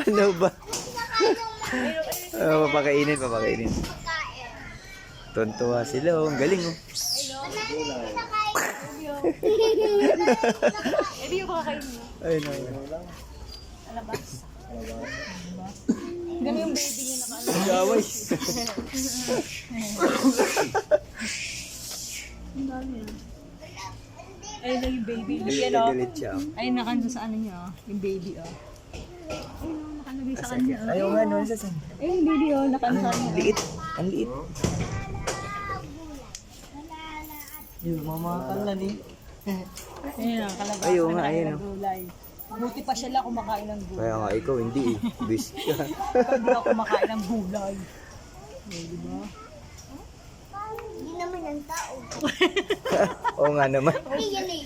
Ano ba? Papakainin. Tuntua sila, oh. Ang galing, oh. Hindi yung makakain mo. Ayun, ayun. Alabas. Ganun yung baby niya naka-alabas. Gaway. Ayun lang yung baby. Yan o. Galit siya. Ayun nakandun sa ano niya o. Yung baby o. Ayun o, nakalagay sa kanya o. Ayaw nga, no? Saan? Ayun yung baby o, nakandun sa kanya. Liit. Ang liit. Yung mamakal na ni. Ayun ang kalabasan. Ayaw nga, ayun, ng gulay. Buti pa siya lang kumakain ng gulay. Kaya nga, ikaw hindi, eh. Bis ka. Hindi ako kumakain ng gulay. Di ba? Hindi naman ang tao. Oo nga naman. Hindi yan eh.